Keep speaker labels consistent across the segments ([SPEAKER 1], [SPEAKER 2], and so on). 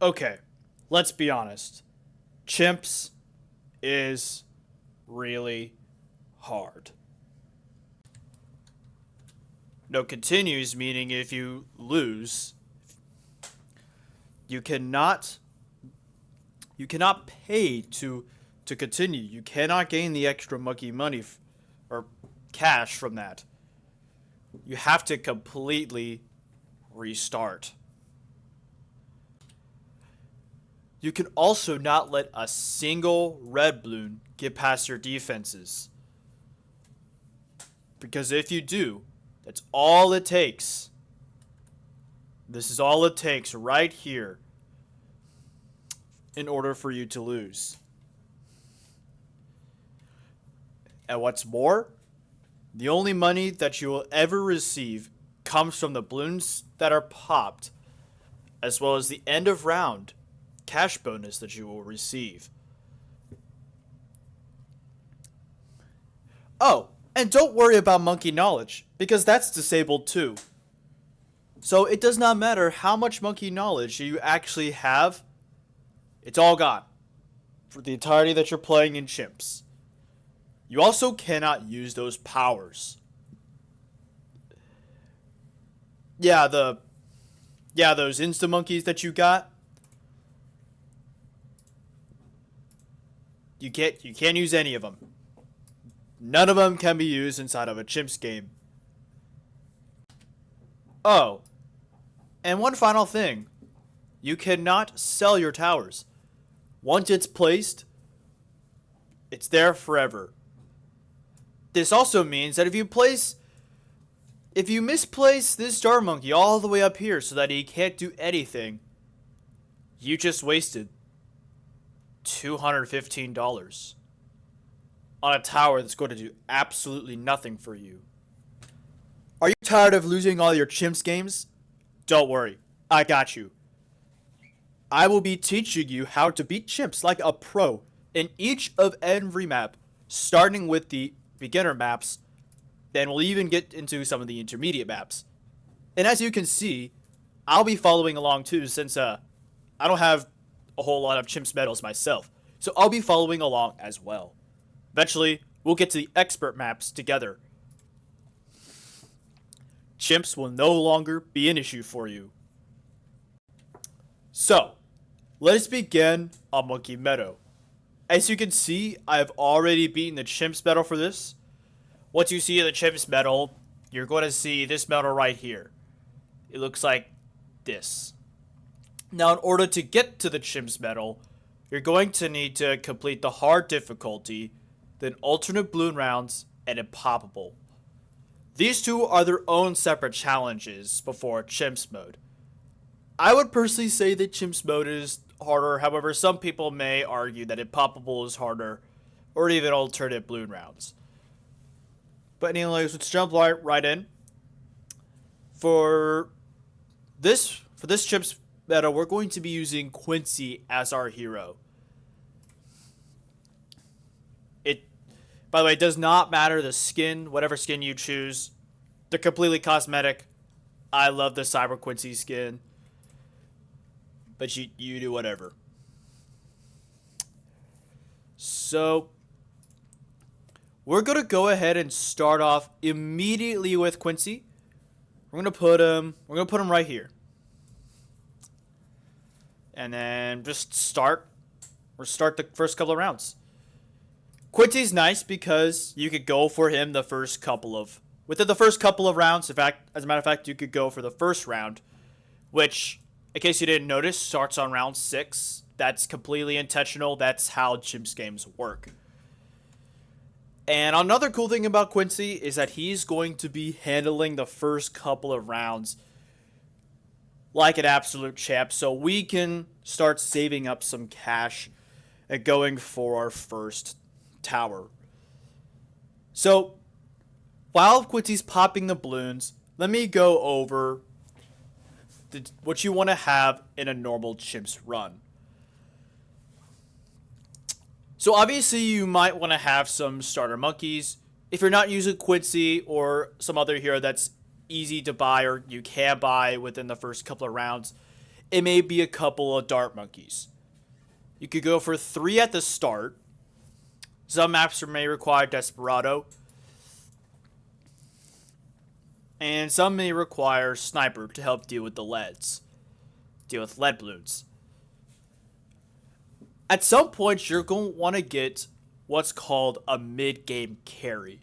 [SPEAKER 1] Okay, let's be honest. Chimps is really hard. No, continues meaning if you lose, you cannot you cannot pay to continue. You cannot gain the extra monkey money or cash from that. You have to completely restart. You can also not let a single red balloon get past your defenses. Because if you do, that's all it takes. This is all it takes right here in order for you to lose. And what's more, the only money that you will ever receive comes from the balloons that are popped, as well as the end of round cash bonus that you will receive. Oh, and don't worry about monkey knowledge, because that's disabled too. So it does not matter how much monkey knowledge you actually have, it's all gone for the entirety that you're playing in Chimps. You also cannot use those powers. Yeah, those insta monkeys that you got. You can't use any of them. None of them can be used inside of a Chimps game. Oh, and one final thing. You cannot sell your towers. Once it's placed, it's there forever. This also means that if you misplace this star monkey all the way up here so that he can't do anything, you just wasted $215 on a tower that's going to do absolutely nothing for you. Are you tired of losing all your Chimps games? Don't worry, I got you. I will be teaching you how to beat Chimps like a pro in each of every map, starting with the beginner maps, then we'll even get into some of the intermediate maps. And as you can see, I'll be following along too, since I don't have a whole lot of Chimps medals myself, so I'll be following along as well. Eventually, we'll get to the expert maps together. Chimps will no longer be an issue for you. So, let us begin on Monkey Meadow. As you can see, I've already beaten the Chimps medal for this. Once you see the Chimps medal, you're going to see this medal right here. It looks like this. Now, in order to get to the Chimps medal, you're going to need to complete the hard difficulty, then alternate balloon rounds, and impoppable. These two are their own separate challenges before Chimps mode. I would personally say that Chimps mode is harder, however some people may argue that impoppable is harder, or even alternate balloon rounds. But anyways, let's jump right in. For this Chimps meta, we're going to be using Quincy as our hero. By the way, it does not matter the skin, whatever skin you choose. They're completely cosmetic. I love the Cyber Quincy skin. But you do whatever. So, we're going to go ahead and start off immediately with Quincy. We're going to put him right here. And then just start the first couple of rounds. Quincy's nice because you could go for him within the first couple of rounds. In fact, as a matter of fact, you could go for the first round, which, in case you didn't notice, starts on round 6. That's completely intentional. That's how Chimps games work. And another cool thing about Quincy is that he's going to be handling the first couple of rounds like an absolute champ, so we can start saving up some cash and going for our first tower. So, while Quincy's popping the balloons, let me go over what you want to have in a normal Chimps run. So obviously you might want to have some starter monkeys. If you're not using Quincy or some other hero that's easy to buy or you can buy within the first couple of rounds, it may be a couple of dart monkeys. You could go for 3 at the start. Some maps may require Desperado. And some may require Sniper to help deal with the leads. Deal with lead balloons. At some point, you're going to want to get what's called a mid-game carry.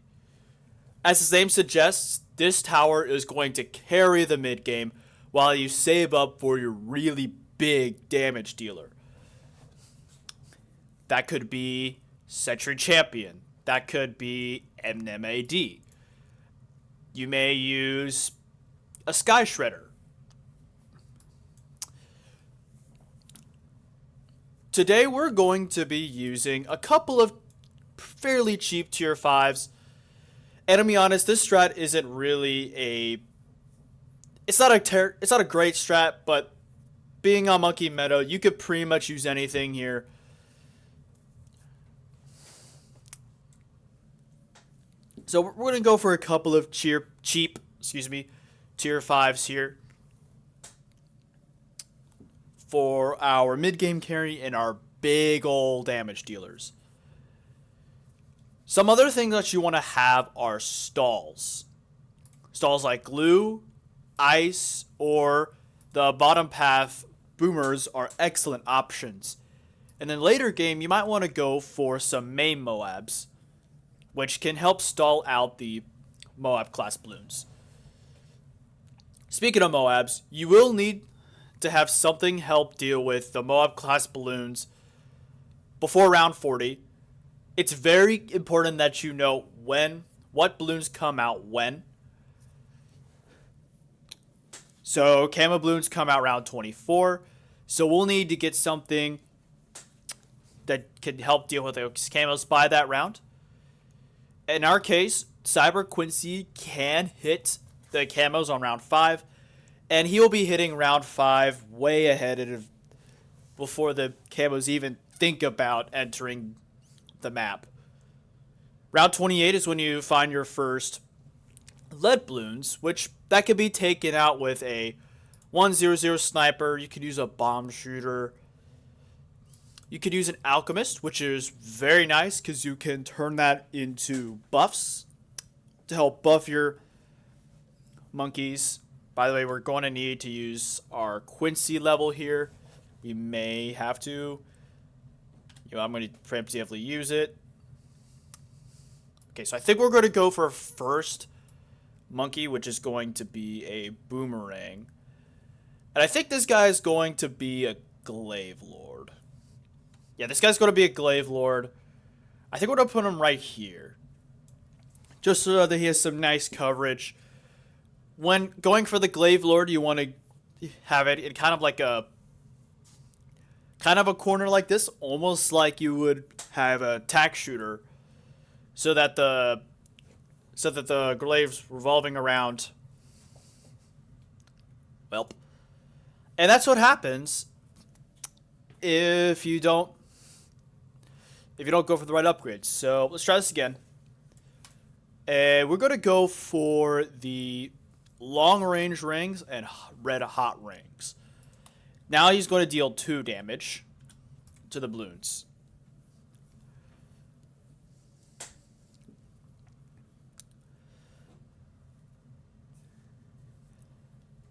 [SPEAKER 1] As the name suggests, this tower is going to carry the mid-game while you save up for your really big damage dealer. That could be Sentry Champion. That could be MMAD. You may use a Sky Shredder. Today we're going to be using a couple of fairly cheap tier 5s. And to be honest, this strat isn't really a... It's not a great strat, but being on Monkey Meadow, you could pretty much use anything here. So we're going to go for a couple of cheap tier 5s here for our mid-game carry and our big ol' damage dealers. Some other things that you want to have are stalls. Stalls like glue, ice, or the bottom path boomers are excellent options. And then later game, you might want to go for some main Moabs, which can help stall out the Moab class balloons. Speaking of Moabs, you will need to have something help deal with the Moab class balloons before round 40. It's very important that you know what balloons come out when. So camo balloons come out round 24. So we'll need to get something that can help deal with those camos by that round. In our case, Cyber Quincy can hit the camos on round 5, and he will be hitting round 5 way ahead of before the camos even think about entering the map. Round 28 is when you find your first lead balloons, which that could be taken out with a 100 sniper. You could use a bomb shooter. You could use an alchemist, which is very nice because you can turn that into buffs to help buff your monkeys. By the way, we're going to need to use our Quincy level here. We may have to. I'm going to preemptively use it. Okay, so I think we're going to go for a first monkey, which is going to be a boomerang. And I think this guy is going to be a glaive lord. Yeah, this guy's going to be a glaive lord. I think we're going to put him right here, just so that he has some nice coverage. When going for the glaive lord, you want to have it in kind of a corner like this, almost like you would have a tack shooter, so that the glaive's revolving around. Welp. And that's what happens if you don't go for the right upgrades. So let's try this again. And we're going to go for the long range rings and red hot rings. Now he's going to deal 2 damage to the balloons.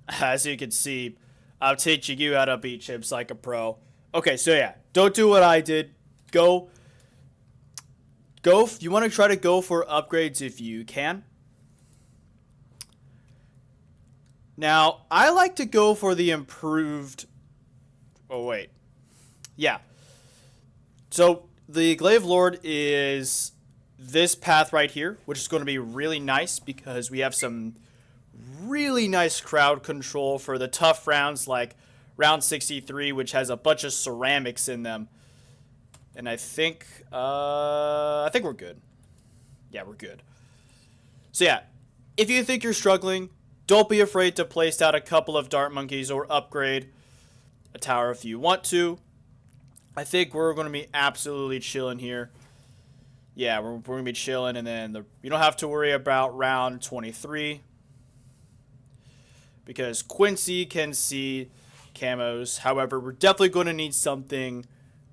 [SPEAKER 1] As you can see, I'm teaching you how to beat Chimps like a pro. Okay, so yeah, don't do what I did. Go. You want to try to go for upgrades if you can. Now, I like to go for the improved... Oh, wait. Yeah. So, the Glaive Lord is this path right here, which is going to be really nice because we have some really nice crowd control for the tough rounds like round 63, which has a bunch of ceramics in them. And I think we're good. Yeah, we're good. So yeah, if you think you're struggling, don't be afraid to place out a couple of dart monkeys or upgrade a tower if you want to. I think we're going to be absolutely chilling here. Yeah, we're going to be chilling, and then you don't have to worry about round 23 because Quincy can see camos. However, we're definitely going to need something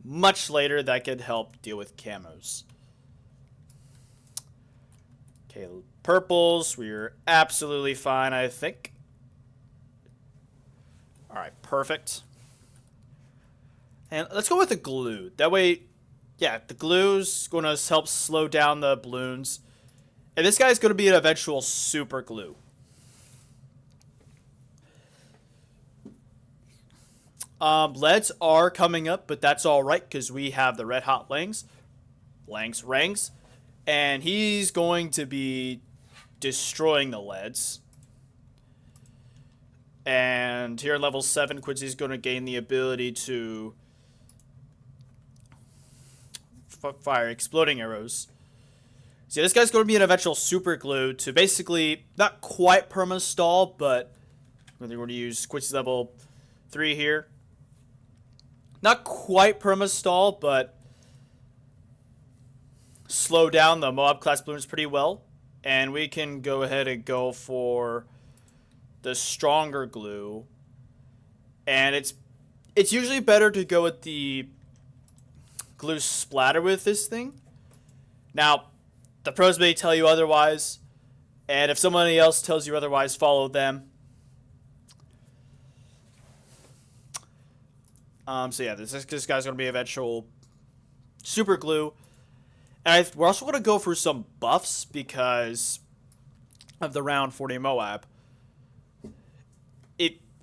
[SPEAKER 1] much later that could help deal with camos. Okay, purples, we're absolutely fine, I think. Alright, perfect. And let's go with the glue. That way, yeah, the glue's going to help slow down the balloons. And this guy's going to be an eventual super glue. Leads are coming up, but that's alright because we have the red hot rings. And he's going to be destroying the leads. And here at level 7, Quincy's going to gain the ability to fire exploding arrows. See, this guy's going to be an eventual super glue to basically, not quite perma-stall, but we're going to use Quincy's level 3 here. Not quite perma-stall, but slow down the mob class balloons pretty well. And we can go ahead and go for the stronger glue. And it's usually better to go with the glue splatter with this thing. Now, the pros may tell you otherwise, and if somebody else tells you otherwise, follow them. So yeah, this guy's gonna be eventual super glue, and we're also gonna go for some buffs because of the round 40 Moab.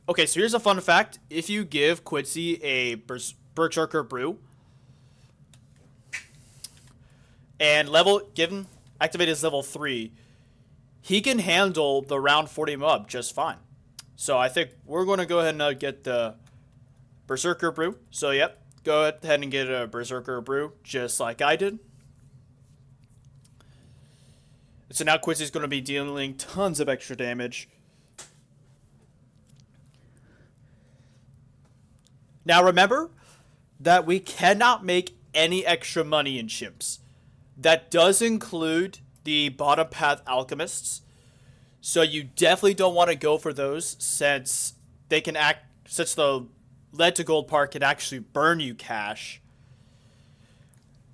[SPEAKER 1] Okay, so here's a fun fact: if you give Quincy a Berserker Brew and activate his level 3, he can handle the round 40 Moab just fine. So I think we're going to go ahead and get the Berserker Brew. So yep, go ahead and get a Berserker Brew just like I did. So now Quincy's going to be dealing tons of extra damage. Now remember that we cannot make any extra money in Chimps. That does include the bottom path alchemists. So you definitely don't want to go for those since the lead to gold part can actually burn you cash.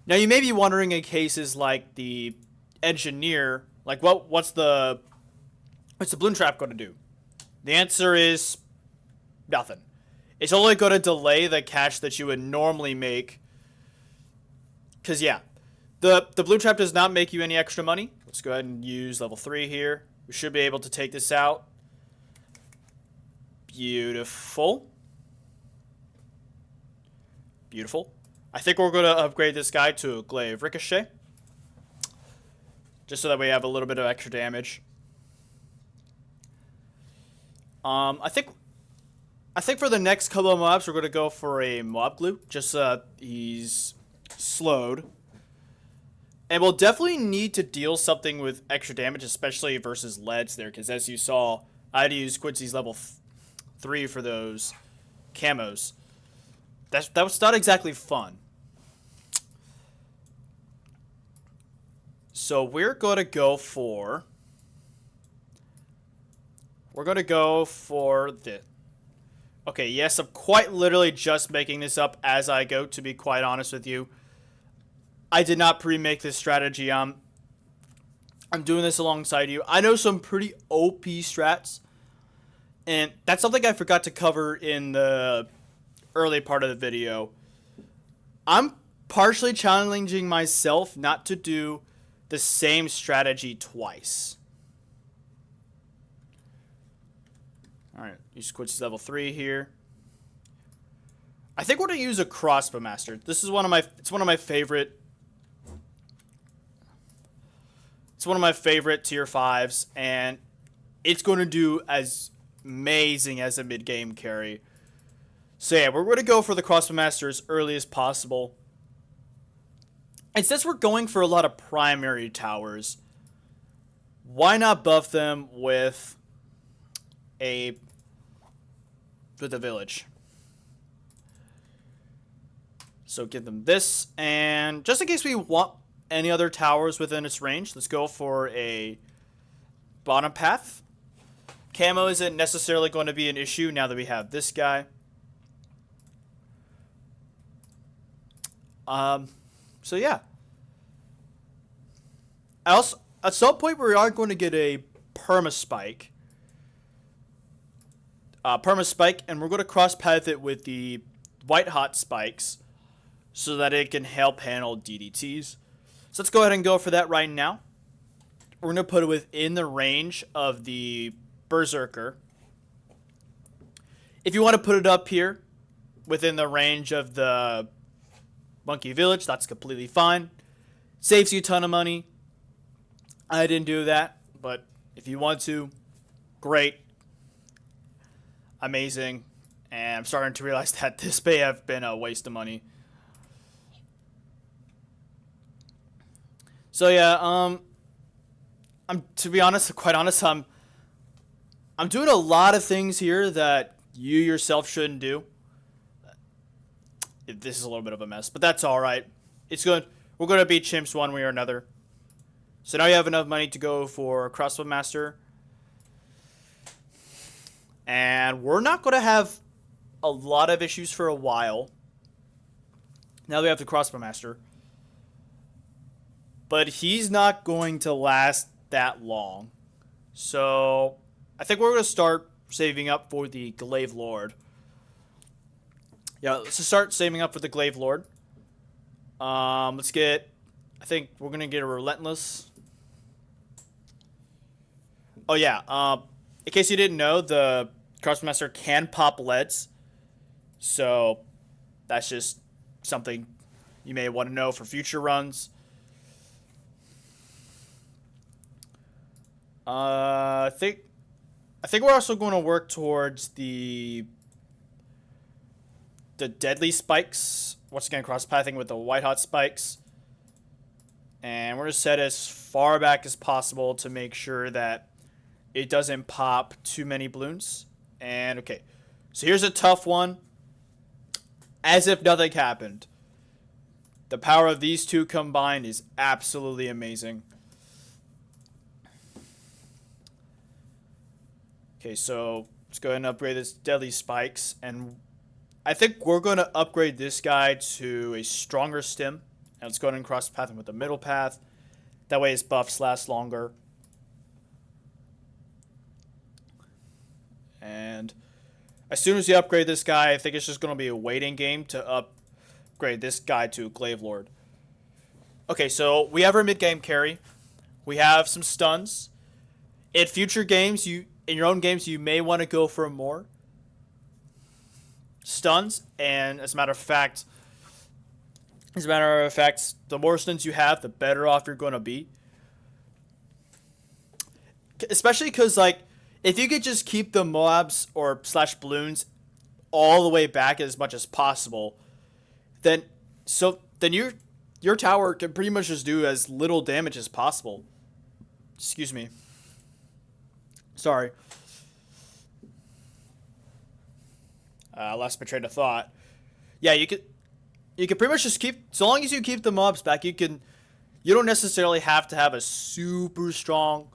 [SPEAKER 1] Now you may be wondering in cases like the engineer, like what's the balloon trap going to do? The answer is nothing. It's only going to delay the cash that you would normally make. Because, yeah, the balloon trap does not make you any extra money. Let's go ahead and use level 3 here. We should be able to take this out. Beautiful. Beautiful. I think we're going to upgrade this guy to a Glaive Ricochet. Just so that we have a little bit of extra damage. I think for the next couple of mobs, we're going to go for a mob glue, just so that he's slowed. And we'll definitely need to deal something with extra damage, especially versus leads there, because as you saw, I had to use Quincy's level 3 for those camos. That was not exactly fun. So we're going to go for this. Okay, yes, I'm quite literally just making this up as I go, to be quite honest with you. I did not pre-make this strategy. I'm doing this alongside you. I know some pretty OP strats, and that's something I forgot to cover in the early part of the video. I'm partially challenging myself not to do the same strategy twice. Alright, use Quincy's level 3 here. I think we're going to use a Crossbow Master. This is one of my favorite tier 5s, and it's going to do as amazing as a mid-game carry. So yeah, we're going to go for the Crossbow Master as early as possible. And since we're going for a lot of primary towers, why not buff them with the village? So give them this, and just in case we want any other towers within its range, let's go for a bottom path. Camo isn't necessarily going to be an issue now that we have this guy. So yeah. I also, at some point we are going to get a perma spike, and we're going to cross path it with the white hot spikes so that it can help handle DDTs. So let's go ahead and go for that right now. We're going to put it within the range of the Berserker. If you want to put it up here within the range of the Monkey Village, that's completely fine. Saves you a ton of money. I didn't do that, but if you want to, great. Amazing. And I'm starting to realize that this may have been a waste of money. So yeah, I'm, to be honest, quite honest, I'm doing a lot of things here that you yourself shouldn't do. This is a little bit of a mess, but that's all right. It's good. We're going to beat Chimps one way or another. So now you have enough money to go for Crossbow Master. And we're not going to have a lot of issues for a while. Now we have the Crossbow Master. But he's not going to last that long. So I think we're going to start saving up for the Glaive Lord. Yeah, let's just start saving up for the Glaive Lord. Let's get... I think we're going to get a Relentless. Oh, yeah. In case you didn't know, the Crossmaster can pop leads. So that's just something you may want to know for future runs. I think we're also going to work towards the deadly spikes. Once again, cross pathing with the white hot spikes. And we're going to set as far back as possible to make sure that it doesn't pop too many balloons. And okay, so here's a tough one. As if nothing happened. The power of these two combined is absolutely amazing. Okay, so let's go ahead and upgrade this deadly spikes. And I think we're going to upgrade this guy to a stronger stim. And let's go ahead and cross path him with the middle path. That way his buffs last longer. And as soon as you upgrade this guy, I think it's just going to be a waiting game to upgrade this guy to Glaive Lord. Okay, so we have our mid-game carry. We have some stuns. In future games, in your own games, you may want to go for more stuns. And as a matter of fact, the more stuns you have, the better off you're going to be. Especially because, like, if you could just keep the mobs or / balloons all the way back as much as possible, then your tower can pretty much just do as little damage as possible. Excuse me. Sorry. I lost my train of thought. Yeah, you could pretty much just keep, so long as you keep the mobs back, you don't necessarily have to have a super strong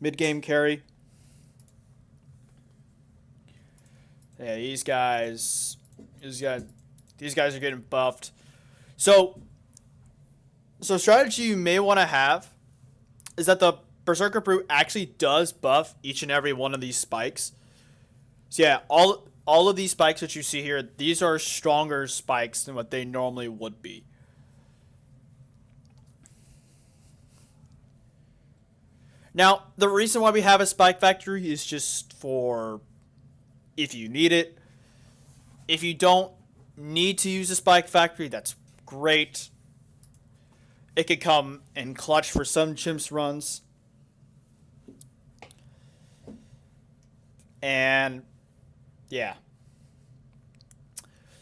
[SPEAKER 1] mid-game carry. Yeah, these guys are getting buffed. So strategy you may want to have is that the Berserker Brute actually does buff each and every one of these spikes. So yeah, all of these spikes that you see here, these are stronger spikes than what they normally would be. Now, the reason why we have a spike factory is just for if you need it. If you don't need to use a spike factory, that's great. It could come in clutch for some Chimps runs. And yeah.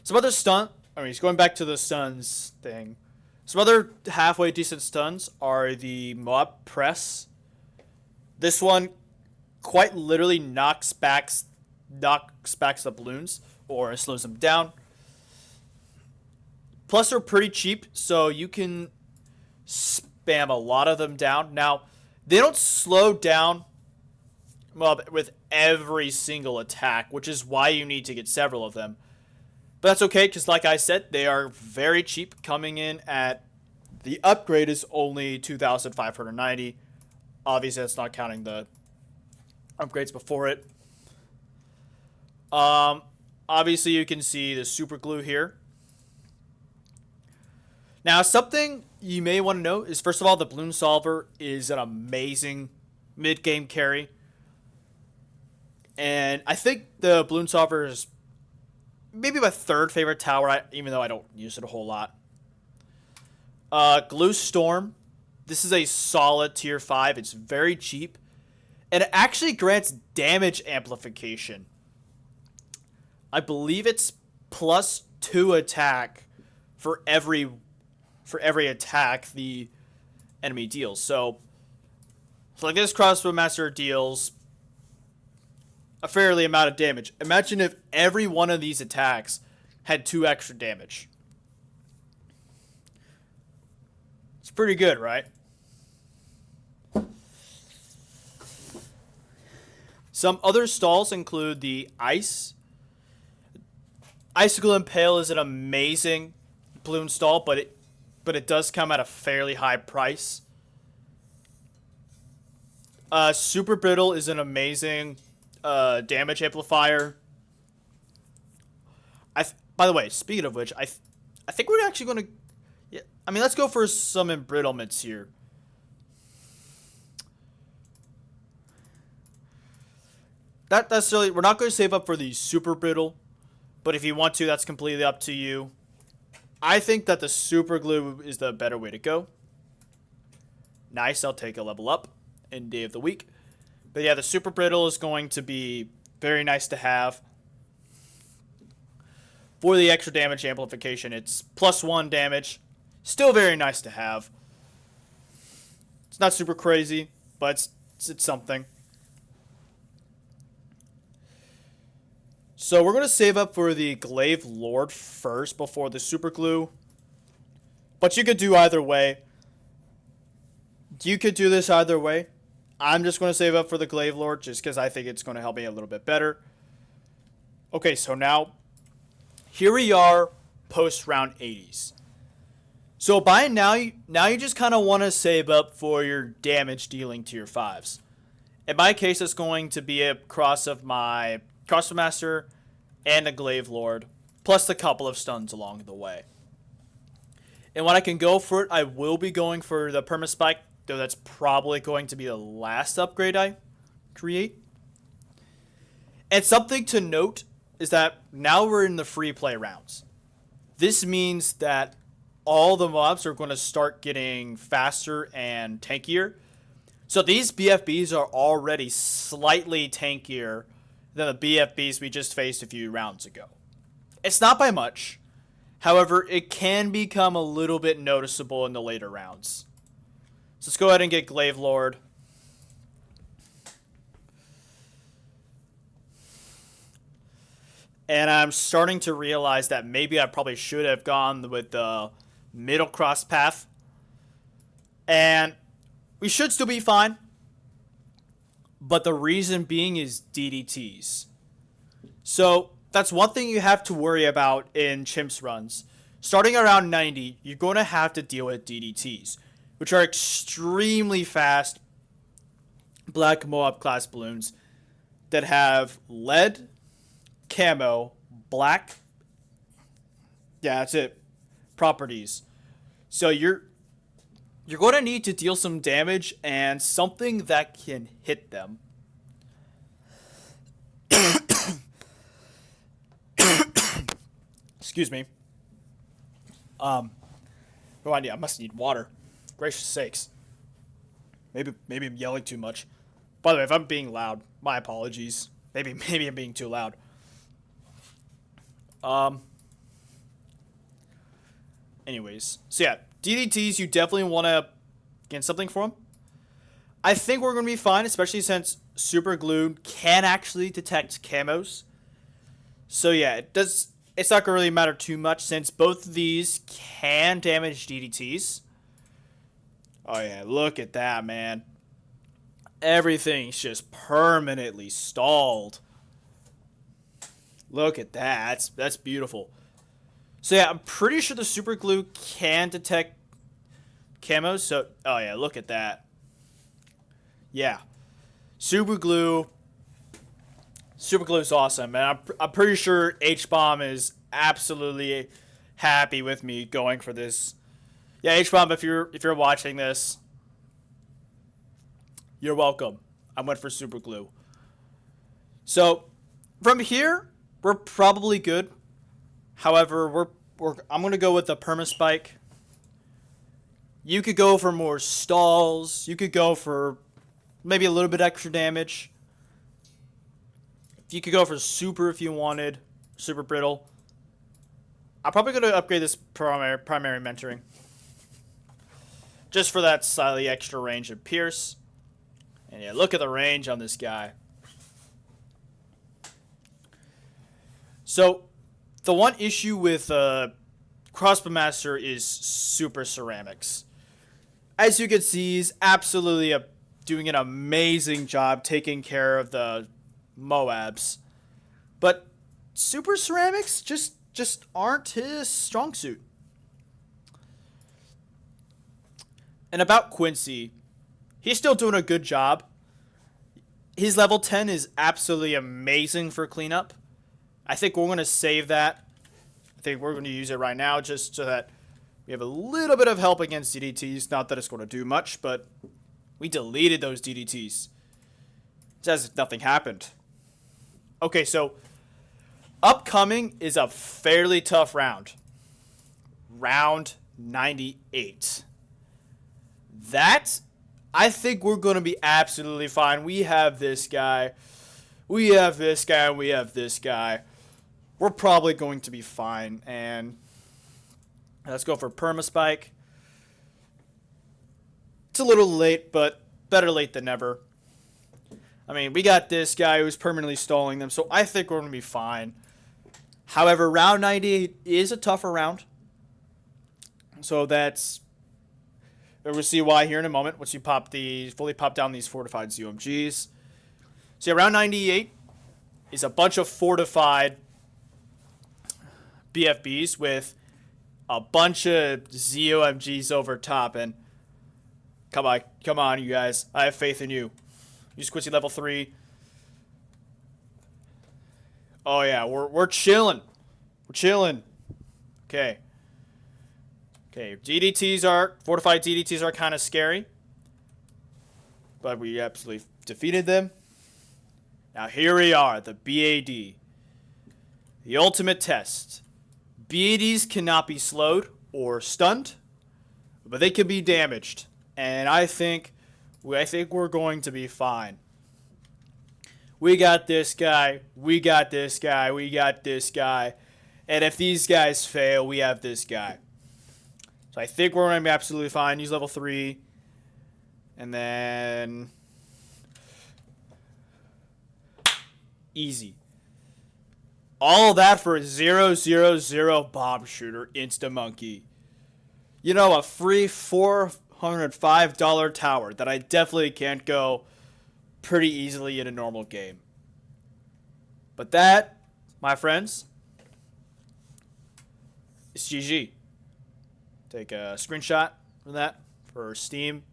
[SPEAKER 1] Some other going back to the stuns thing. Some other halfway decent stuns are the Moab Press. This one quite literally knocks back the balloons or slows them down. Plus, they're pretty cheap, so you can spam a lot of them down. Now, they don't slow down with every single attack, which is why you need to get several of them. But that's okay, because like I said, they are very cheap, coming in at the upgrade is only 2,590. Obviously, that's not counting the upgrades before it. Obviously, you can see the super glue here. Now, something you may want to know is, first of all, the Balloon Solver is an amazing mid-game carry. And I think the Balloon Solver is maybe my third favorite tower, even though I don't use it a whole lot. Glue Storm. This is a solid tier 5. It's very cheap. And it actually grants damage amplification. I believe it's +2 attack for every attack the enemy deals. So like this Crossbow Master deals a fairly amount of damage. Imagine if every one of these attacks had 2 extra damage. It's pretty good, right? Some other stalls include the Ice. Icicle Impale is an amazing balloon stall, but it does come at a fairly high price. Super Brittle is an amazing damage amplifier. By the way, speaking of which, I think we're actually going to... Yeah, I mean, let's go for some embrittlements here. That's really... We're not going to save up for the Super Brittle, but if you want to, that's completely up to you. I think that the Super Glue is the better way to go. Nice, I'll take a level up in Day of the Week. But yeah, the Super Brittle is going to be very nice to have. For the extra damage amplification, it's +1 damage. Still very nice to have. It's not super crazy, but it's something. So we're going to save up for the Glaive Lord first before the Super Glue. But you could do either way. You could do this either way. I'm just going to save up for the Glaive Lord just because I think it's going to help me a little bit better. Okay, so now, here we are post round 80s. So by now you just kind of want to save up for your damage dealing tier 5s. In my case, it's going to be a cross of my Crossbow Master and a Glaive Lord, plus a couple of stuns along the way. And when I can go for it, I will be going for the Permaspike, though that's probably going to be the last upgrade I create. And something to note is that now we're in the free play rounds. This means that all the mobs are going to start getting faster and tankier. So these BFBs are already slightly tankier than the BFBs we just faced a few rounds ago. It's not by much. However, it can become a little bit noticeable in the later rounds. So let's go ahead and get Glaive Lord. And I'm starting to realize that maybe I probably should have gone with the middle cross path. And we should still be fine. But the reason being is DDTs. So that's one thing you have to worry about in Chimps runs. Starting around 90, you're going to have to deal with DDTs, which are extremely fast Black Moab class balloons that have lead, camo, black, yeah, that's it, properties. So you're going to need to deal some damage and something that can hit them. Excuse me. No idea. I must need water. Gracious sakes. Maybe I'm yelling too much. By the way, if I'm being loud, my apologies. Maybe I'm being too loud. Anyways, so yeah, DDTs, you definitely want to get something for them. I think we're going to be fine, especially since Super Glue can actually detect camos. So yeah, it's not going to really matter too much since both of these can damage DDTs. Oh yeah, look at that, man. Everything's just permanently stalled. Look at that. That's beautiful. So yeah, I'm pretty sure the super glue can detect camos. So, oh yeah, look at that. Yeah, super glue. Super glue is awesome, and I'm pretty sure H bomb is absolutely happy with me going for this. Yeah, H bomb, if you're watching this, you're welcome. I went for super glue. So from here, we're probably good. However, I'm gonna go with the perma spike. You could go for more stalls. You could go for maybe a little bit extra damage. You could go for super if you wanted. Super brittle. I'm probably gonna upgrade this primary mentoring. Just for that slightly extra range of Pierce. And yeah, look at the range on this guy. So, the one issue with Crossbow Master is super ceramics. As you can see, he's absolutely doing an amazing job taking care of the Moabs. But super ceramics just aren't his strong suit. And about Quincy, he's still doing a good job. His level 10 is absolutely amazing for cleanup. I think we're going to save that. I think we're going to use it right now just so that we have a little bit of help against DDTs. Not that it's going to do much, but we deleted those DDTs. It's as if nothing happened. Okay, so upcoming is a fairly tough round. Round 98. That, I think we're going to be absolutely fine. We have this guy. We have this guy. We have this guy. We're probably going to be fine. And let's go for permaspike. It's a little late, but better late than never. I mean, we got this guy who's permanently stalling them, so I think we're going to be fine. However, round 98 is a tougher round. So that's... we'll see why here in a moment once you fully pop down these fortified ZOMGs. So yeah, round 98 is a bunch of fortified BFBs with a bunch of ZOMGs over top. And come on, you guys. I have faith in you. Use Quincy level 3. Oh yeah, we're chilling. We're chilling. Okay. Okay, fortified DDTs are kind of scary. But we absolutely defeated them. Now here we are, the BAD. The ultimate test. BADs cannot be slowed or stunned, but they can be damaged. And I think we're going to be fine. We got this guy, we got this guy, we got this guy. And if these guys fail, we have this guy. So I think we're going to be absolutely fine. Use level 3. And then... easy. All that for a 0/0/0 bomb shooter insta-monkey. You know, a free $405 tower that I definitely can't go pretty easily in a normal game. But that, my friends, is GG. Take a screenshot from that for Steam.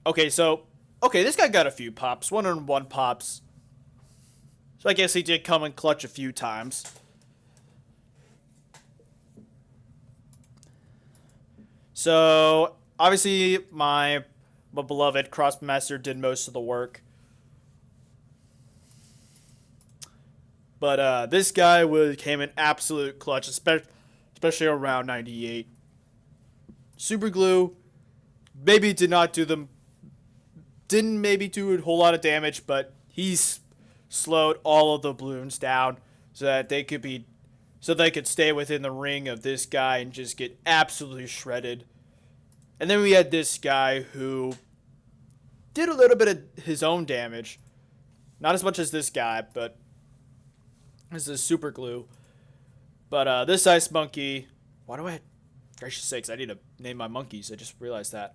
[SPEAKER 1] Okay, this guy got a few pops. 101 pops. So I guess he did come and clutch a few times. So, obviously, my beloved Crossmaster did most of the work. But this guy came in absolute clutch, especially around 98. Super glue maybe didn't maybe do a whole lot of damage, but he's slowed all of the balloons down so that they could stay within the ring of this guy and just get absolutely shredded. And then we had this guy who did a little bit of his own damage. Not as much as this guy, but this is super glue. But this ice monkey, gracious sakes, I need to name my monkeys. I just realized that.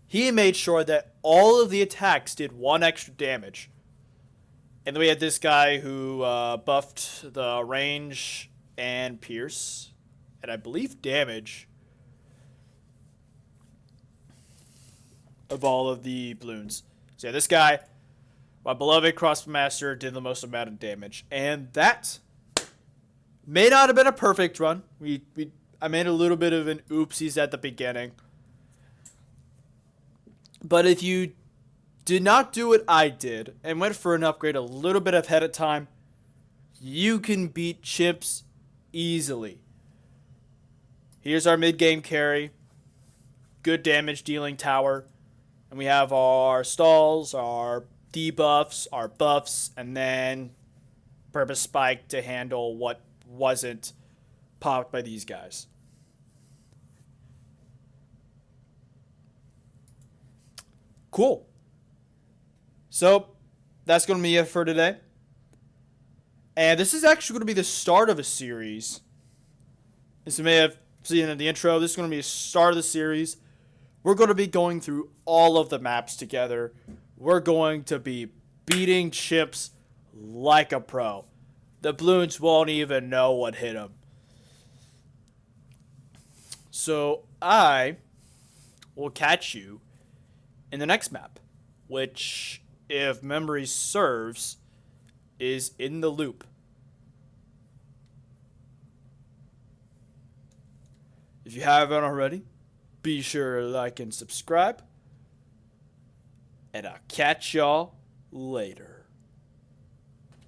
[SPEAKER 1] He made sure that all of the attacks did 1 extra damage. And then we had this guy who buffed the range and pierce, and I believe damage of all of the balloons. So yeah, this guy, my beloved Crossmaster, did the most amount of damage. And that may not have been a perfect run. I made a little bit of an oopsies at the beginning. But if you did not do what I did and went for an upgrade a little bit ahead of time, you can beat Chimps easily. Here's our mid-game carry. Good damage dealing tower. And we have our stalls, our debuffs, our buffs, and then purpose spike to handle what wasn't popped by these guys. Cool. So, that's going to be it for today. And this is actually going to be the start of a series. As you may have seen in the intro, this is going to be the start of the series. We're going to be going through all of the maps together. We're going to be beating Chimps like a pro. The balloons won't even know what hit them. So I will catch you in the next map, which, if memory serves, is in the loop. If you haven't already, be sure to like and subscribe. And I'll catch y'all later.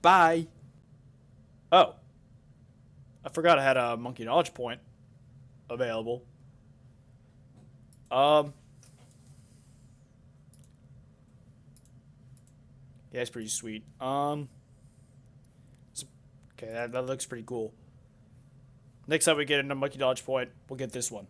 [SPEAKER 1] Bye. Oh, I forgot I had a monkey knowledge point available. Yeah, it's pretty sweet. Okay, that looks pretty cool. Next time we get into monkey knowledge point, we'll get this one.